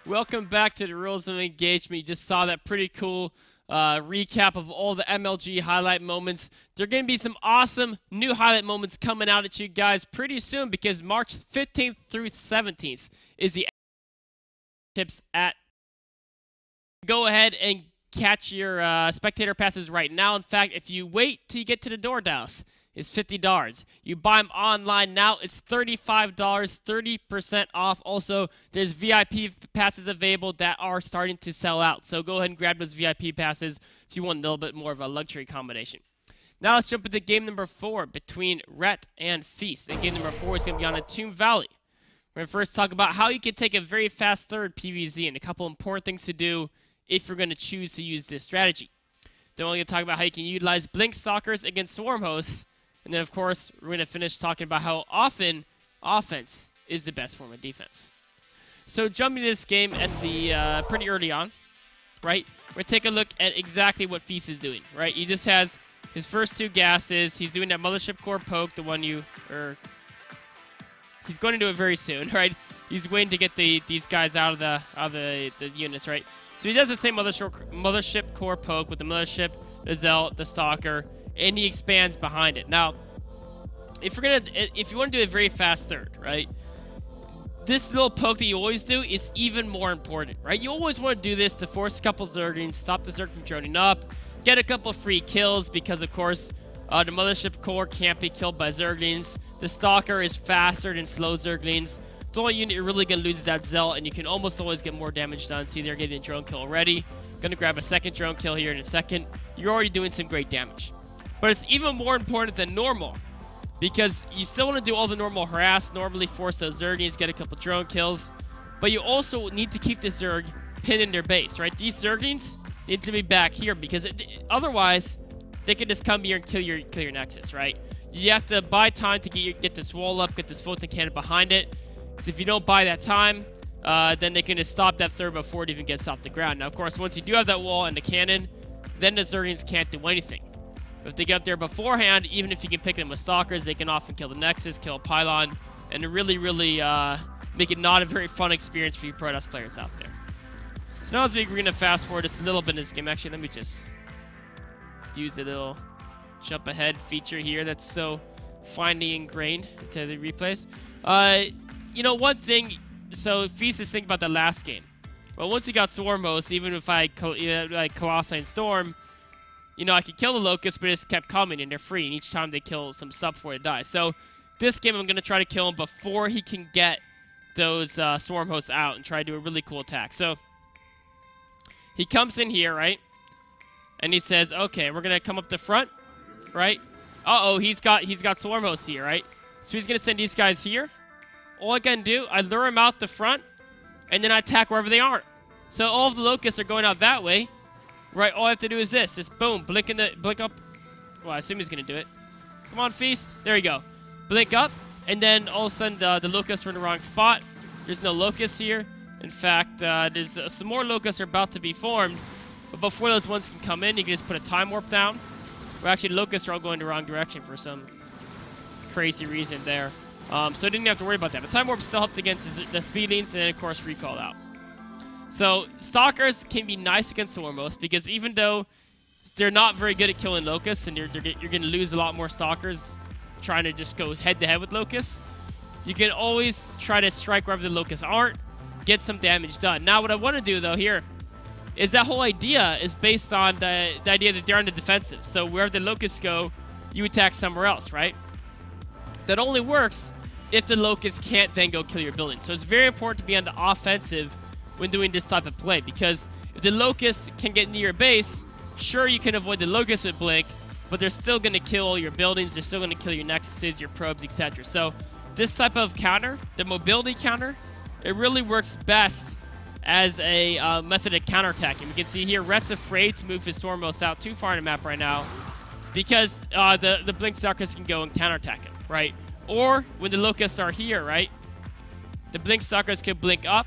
Welcome back to the Rules of Engagement. You just saw that pretty cool recap of all the MLG highlight moments. There are going to be some awesome new highlight moments coming out at you guys pretty soon because March 15th through 17th is the tips at. Go ahead and catch your spectator passes right now. In fact, if you wait till you get to the DoorDash, it's $50. You buy them online now, it's $35, 30% off. Also, there's VIP passes available that are starting to sell out. So go ahead and grab those VIP passes if you want a little bit more of a luxury combination. Now let's jump into game number 4 between Rhett and Feast. And game number 4 is going to be on a Tomb Valley. We're going to first talk about how you can take a very fast third PvZ and a couple important things to do if you're going to choose to use this strategy. Then we're going to talk about how you can utilize Blink Stalkers against Swarm Hosts. And then, of course, we're going to finish talking about how often offense is the best form of defense. So jumping into this game at the pretty early on, right? We're going to take a look at exactly what Feast is doing, right? He just has his first 2 gases. He's doing that Mothership Core poke, the one he's going to do it very soon, right? He's waiting to get these guys out of the units, right? So he does the same Mothership Core poke with the Mothership, the Zealot, the Stalker, and he expands behind it. Now, if you want to do a very fast third, right? This little poke that you always do is even more important, right? You always want to do this to force a couple Zerglings, stop the Zerg from droning up, get a couple free kills because, of course, the Mothership Core can't be killed by Zerglings. The Stalker is faster than slow Zerglings. The only unit you're really going to lose is that Zealot, and you can almost always get more damage done. See, they're getting a drone kill already. Going to grab a second drone kill here in a second. You're already doing some great damage. But it's even more important than normal because you still want to do all the normal harass, normally force those Zerglings, get a couple drone kills, but you also need to keep the Zerg pinned in their base, right? These Zerglings need to be back here because otherwise they can just come here and kill your Nexus, right? You have to buy time to get this wall up, get this Photon Cannon behind it. Because if you don't buy that time, then they can just stop that third before it even gets off the ground. Now, of course, once you do have that wall and the cannon, then the Zerglings can't do anything. If they get up there beforehand, even if you can pick them with Stalkers, they can often kill the Nexus, kill a Pylon, and really make it not a very fun experience for you Protoss players out there. So now as we're going to fast forward just a little bit in this game. Actually, let me just use a little jump ahead feature here that's so finely ingrained into the replays. You know, one thing, so Feast is thinking about the last game. Well, once he got Swarm Host, even if I like Colossi and Storm, you know, I could kill the Locust, but it just kept coming, and they're free. And each time they kill some stuff before it dies. So this game, I'm going to try to kill him before he can get those Swarm Hosts out and try to do a really cool attack. So he comes in here, right? And he says, okay, we're going to come up the front, right? Uh-oh, he's got Swarm Hosts here, right? So he's going to send these guys here. All I can do, I lure him out the front, and then I attack wherever they are. So all of the Locusts are going out that way. Right, all I have to do is this. Just boom, blink up. Well, I assume he's going to do it. Come on, Feast. There you go. Blink up, and then all of a sudden the Locusts are in the wrong spot. There's no Locusts here. In fact, there's some more Locusts are about to be formed. But before those ones can come in, you can just put a Time Warp down. Well, actually, Locusts are all going the wrong direction for some crazy reason there. So I didn't have to worry about that. But Time Warp still helped against the Speedlings, and then, of course, recall out. So, Stalkers can be nice against Swarm Hosts because even though they're not very good at killing Locusts and you're going to lose a lot more Stalkers trying to just go head-to-head with Locusts, you can always try to strike wherever the Locusts aren't, get some damage done. Now, what I want to do, though, here is that whole idea is based on the idea that they're on the defensive. So, wherever the Locusts go, you attack somewhere else, right? That only works if the Locusts can't then go kill your building. So, it's very important to be on the offensive when doing this type of play, because if the Locusts can get near your base, sure, you can avoid the Locusts with Blink, but they're still going to kill all your buildings, they're still going to kill your Nexuses, your probes, etc. So this type of counter, the mobility counter, it really works best as a method of counterattacking. We can see here, Rhett's afraid to move his Swarm Hosts out too far in the map right now because the Blink Stalkers can go and counterattack him, right? Or when the Locusts are here, right, the Blink Stalkers can blink up,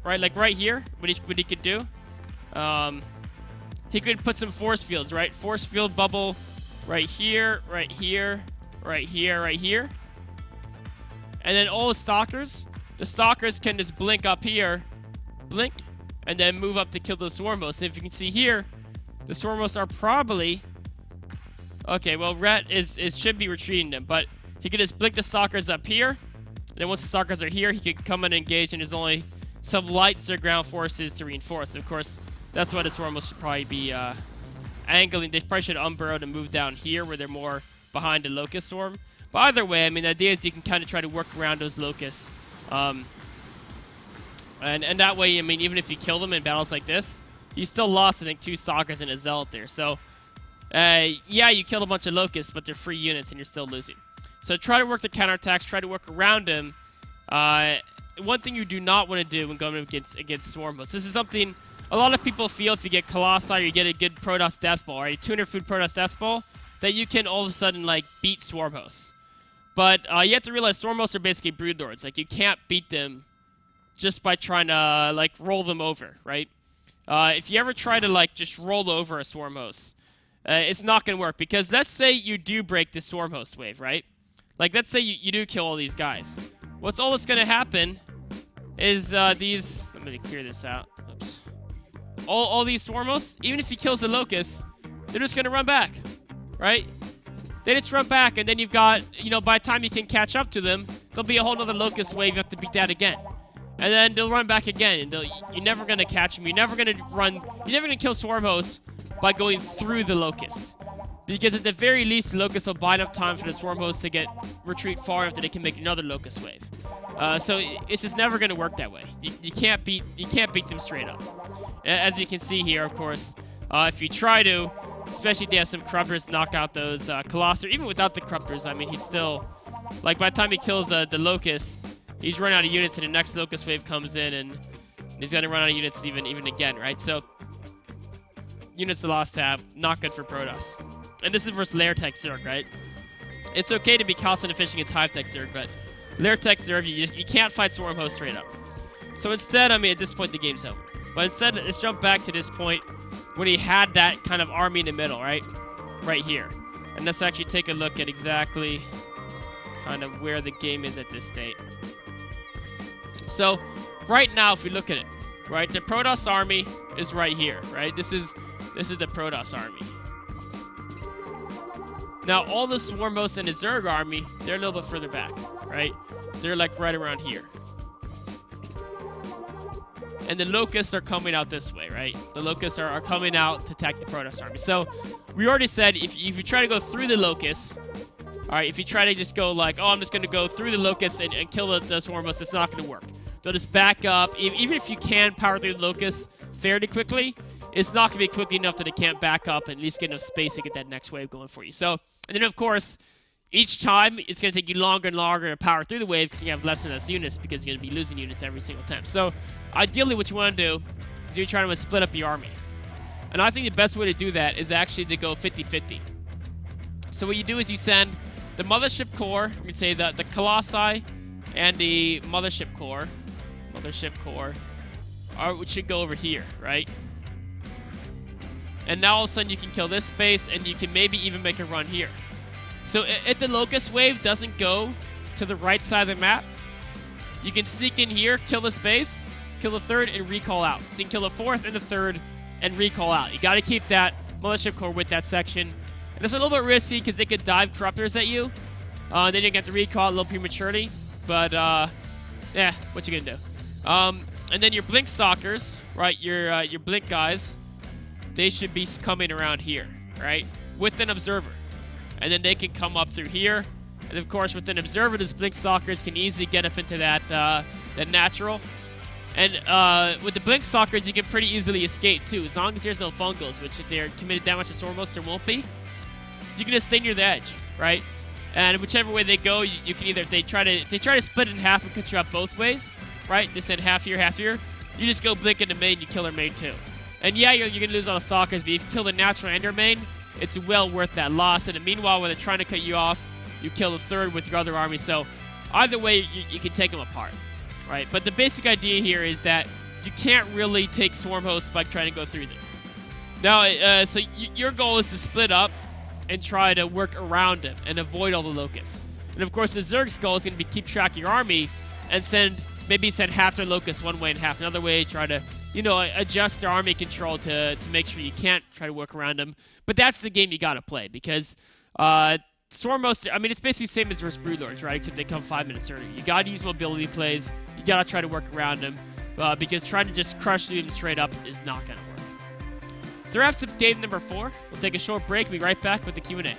right, like right here, what he could do, he could put some force fields, right? Force field bubble right here, right here, right here, right here. And then all the Stalkers can just blink up here, blink, and then move up to kill those swarm hosts. And if you can see here, the swarm hosts are probably... Okay, well, Rhett should be retreating them, but he can just blink the stalkers up here. And then once the stalkers are here, he can come and engage, and there's only some light Zerg ground forces to reinforce. And of course, that's why the swarm hosts should probably be angling. They probably should unburrow and move down here where they're more behind the locust swarm. But either way, I mean, the idea is you can kind of try to work around those locusts. And that way, I mean, even if you kill them in battles like this, you still lost, I think, 2 stalkers and a zealot there. So, yeah, you killed a bunch of locusts, but they're free units and you're still losing. So try to work the counterattacks, try to work around them. One thing you do not want to do when going against swarm hosts. This is something a lot of people feel if you get Colossi or you get a good Protoss Death Ball, right? A 200 food Protoss Death Ball, that you can all of a sudden, like, beat swarm hosts. But you have to realize swarm hosts are basically brood lords. Like, you can't beat them just by trying to, like, roll them over, right? If you ever try to, like, just roll over a swarm host, it's not going to work. Because let's say you do break the swarm host wave, right? Like, let's say you do kill all these guys. What's all that's going to happen is these... Let me clear this out. Oops. All these swarm hosts, even if he kills the locust, they're just going to run back, right? They just run back, and then you've got, you know, by the time you can catch up to them, there'll be a whole other locust wave. You have to beat that again. And then they'll run back again, and you're never going to catch them. You're never going to kill swarm hosts by going through the locust. Because at the very least, the locust will buy enough time for the swarm hosts to retreat far enough that they can make another locust wave. So it's just never going to work that way. You can't beat them straight up. As we can see here, of course, if you try to, especially if they have some corruptors, knock out those Colossi, even without the corruptors, I mean, he'd still, like, by the time he kills the locust, he's running out of units, and the next locust wave comes in, and he's going to run out of units even again, right? So, units lost tab, not good for Protoss. And this is versus Lair Tech Zerg, right? It's okay to be cost inefficient against Hive Tech Zerg, but Lair Tech Zerg, you can't fight Swarm Host straight up. So instead, I mean, at this point, the game's over. But instead, let's jump back to this point when he had that kind of army in the middle, right? Right here. And let's actually take a look at exactly kind of where the game is at this state. So, right now, if we look at it, right, the Protoss army is right here, right? This is the Protoss army. Now, all the Swarm Hosts and the Zerg army, they're a little bit further back, right? They're like right around here. And the Locusts are coming out this way, right? The Locusts are coming out to attack the Protoss army. So, we already said if you try to go through the Locusts, alright, if you try to just go like, oh, I'm just going to go through the Locusts and kill the Swarm Hosts, it's not going to work. They'll just back up. Even if you can power through the Locusts fairly quickly, it's not going to be quickly enough that it can't back up and at least get enough space to get that next wave going for you. So, and then of course, each time it's going to take you longer and longer to power through the wave because you have less and less units because you're going to be losing units every single time. So, ideally what you want to do is you're trying to split up your army. And I think the best way to do that is actually to go 50-50. So what you do is you send the Mothership Core, we can say the Colossi and the Mothership Core, which should go over here, right? And now all of a sudden you can kill this base and you can maybe even make a run here. So if the Locust Wave doesn't go to the right side of the map, you can sneak in here, kill this base, kill the third, and recall out. So you can kill the fourth and the third and recall out. You got to keep that Mothership Core with that section. And it's a little bit risky because they could dive Corruptors at you. Then you get the recall a little prematurely. But, yeah, what you gonna do? And then your Blink Stalkers, right, your Blink guys, they should be coming around here, right, with an Observer. And then they can come up through here. And, of course, with an Observer, those Blink Stalkers can easily get up into that natural. And with the Blink Stalkers, you can pretty easily escape, too. As long as there's no fungals, which if they're committed that much to Swarm Hosts, there won't be. You can just stay near the edge, right? And whichever way they go, you can either, if they try to split it in half and cut you up both ways, right? They send half here, you just go Blink into main, you kill their main too. And yeah, you're going to lose all the Stalkers, but if you kill the natural and their main, it's well worth that loss. And meanwhile, when they're trying to cut you off, you kill the third with your other army. So either way, you can take them apart, right? But the basic idea here is that you can't really take Swarm Hosts by trying to go through them. Now, so your goal is to split up and try to work around them and avoid all the Locusts. And of course, the Zerg's goal is going to be keep track of your army and maybe send half their Locusts one way and half another way, try to you know, adjust their army control to make sure you can't try to work around them. But that's the game you gotta play, because Stormmost, I mean, it's basically the same as versus Broodlords, right? Except they come 5 minutes early. You gotta use mobility plays. You gotta try to work around them, because trying to just crush through them straight up is not gonna work. So that wraps up game number 4. We'll take a short break. We'll be right back with the Q&A.